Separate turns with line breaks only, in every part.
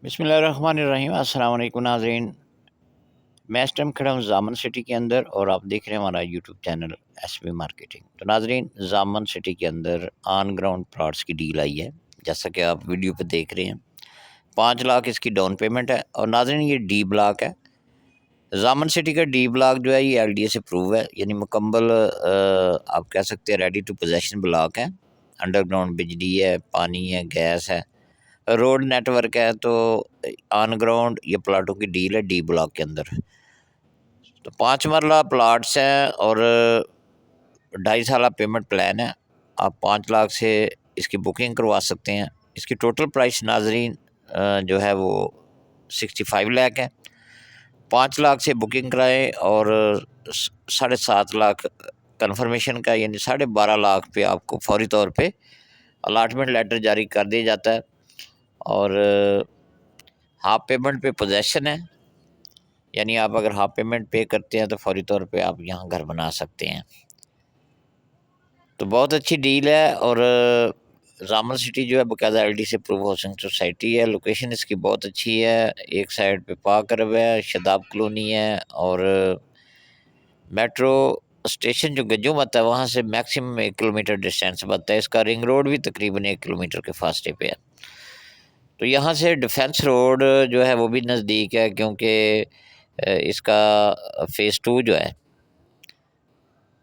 बिस्मिल्लाहिर्रहमानिर्रहीम। अस्सलाम वालेकुम नाज़रीन। मैं इस टाइम खड़ा हूँ जामन सिटी के अंदर और आप देख रहे हैं हमारा यूट्यूब चैनल एसबी मार्केटिंग। तो नाज़रीन, जामन सिटी के अंदर ऑन ग्राउंड प्लॉट्स की डील आई है, जैसा कि आप वीडियो पे देख रहे हैं। 5 लाख इसकी डाउन पेमेंट है। और नाज़रीन, ये डी ब्लॉक है। जामन सिटी का डी ब्लॉक जो है ये LDA से प्रूव है, यानी मुकम्मल आप कह सकते हैं रेडी टू पोजेशन ब्लॉक है। अंडरग्राउंड बिजली है, पानी है, गैस है, रोड नेटवर्क है। तो ऑन ग्राउंड ये प्लाटों की डील है डी ब्लॉक के अंदर। तो 5 मरला प्लाट्स हैं और 2.5 साल पेमेंट प्लान है। आप 5 लाख से इसकी बुकिंग करवा सकते हैं। इसकी टोटल प्राइस नाजरीन जो है वो 65 लाख है। 5 लाख से बुकिंग कराएं और 7.5 लाख कन्फर्मेशन का, यानी 12.5 लाख पे आपको फौरी तौर पे अलाटमेंट लेटर जारी कर दिया जाता है। और हाफ पेमेंट पे पोजेशन है, यानी आप अगर हाफ पेमेंट पे करते हैं तो फौरी तौर पे आप यहाँ घर बना सकते हैं। तो बहुत अच्छी डील है। और जामन सिटी जो है बाकायदा LD से प्रूव हाउसिंग सोसाइटी है। लोकेशन इसकी बहुत अच्छी है। एक साइड पे पार्क अरब है, शदाब कॉलोनी है, और मेट्रो स्टेशन जो गज्जू मत है वहाँ से मैक्सिमम 1 किलोमीटर डिस्टेंस बनता है। इसका रिंग रोड भी तकरीबन 1 किलोमीटर के फासले पे है। तो यहाँ से डिफेंस रोड जो है वो भी नज़दीक है, क्योंकि इसका फ़ेज़ 2 जो है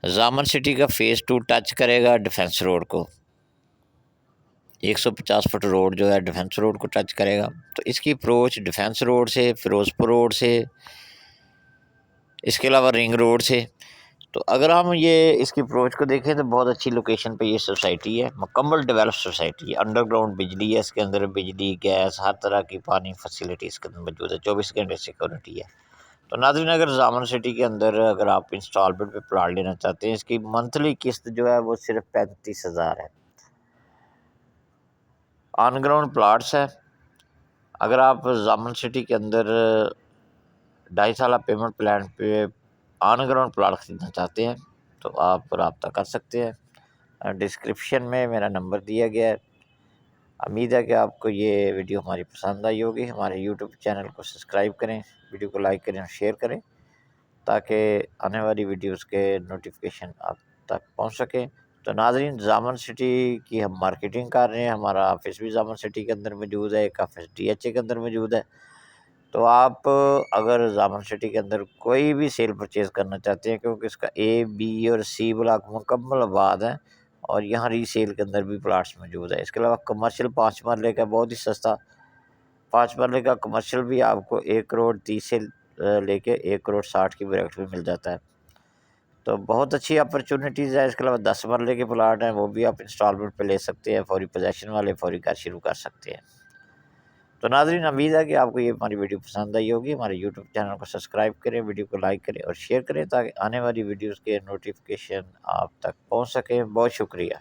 जामन सिटी का फ़ेज़ 2 टच करेगा डिफेंस रोड को। 150 फुट रोड जो है डिफेंस रोड को टच करेगा। तो इसकी अप्रोच डिफेंस रोड से, फिरोज़पुर रोड से, इसके अलावा रिंग रोड से। तो अगर हम ये इसकी अप्रोच को देखें तो बहुत अच्छी लोकेशन पे ये सोसाइटी है। मुकम्मल डेवलप सोसाइटी है। अंडरग्राउंड बिजली है, इसके अंदर बिजली, गैस, हर तरह की पानी फैसिलिटी इसके अंदर मौजूद है। 24 घंटे सिक्योरिटी है। तो नाज़रीन, अगर जामन सिटी के अंदर अगर आप इंस्टॉलमेंट पे प्लाट लेना चाहते हैं, इसकी मंथली किस्त जो है वो सिर्फ 35,000 है। ऑन ग्राउंड प्लाट्स है। अगर आप जामन सिटी के अंदर 2.5 साल पेमेंट प्लान पे ऑन ग्राउंड प्लाट खरीदना चाहते हैं तो आप रब्ता कर सकते हैं। डिस्क्रिप्शन में मेरा नंबर दिया गया है। उम्मीद है कि आपको ये वीडियो हमारी पसंद आई होगी। हमारे यूट्यूब चैनल को सब्सक्राइब करें, वीडियो को लाइक करें और शेयर करें, ताकि आने वाली वीडियोस के नोटिफिकेशन आप तक पहुंच सके। तो नाज़रीन, जामन सिटी की हम मार्केटिंग कर रहे हैं। हमारा ऑफिस भी जामन सिटी के अंदर मौजूद है, एक ऑफिस DHA के अंदर मौजूद है। तो आप अगर जामन सिटी के अंदर कोई भी सेल परचेज़ करना चाहते हैं, क्योंकि इसका A, B और C ब्लॉक मुकम्मल आबाद है और यहाँ रीसेल के अंदर भी प्लाट्स मौजूद है। इसके अलावा कमर्शियल 5 मरले का बहुत ही सस्ता 5 मरले का कमर्शियल भी आपको 1,30,00,000 से लेके 1,60,00,000 की ब्रैकेट में मिल जाता है। तो बहुत अच्छी अपॉर्चुनिटीज़ है। इसके अलावा 10 मरले के प्लाट हैं, वो भी आप इंस्टॉलमेंट पे ले सकते हैं। फौरी पोजेशन वाले फौरी घर शुरू कर सकते हैं। तो नाज़रीन, उम्मीद है कि आपको ये हमारी वीडियो पसंद आई होगी। हमारे यूट्यूब चैनल को सब्सक्राइब करें, वीडियो को लाइक करें और शेयर करें, ताकि आने वाली वीडियोज़ के नोटिफिकेशन आप तक पहुँच सकें। बहुत शुक्रिया।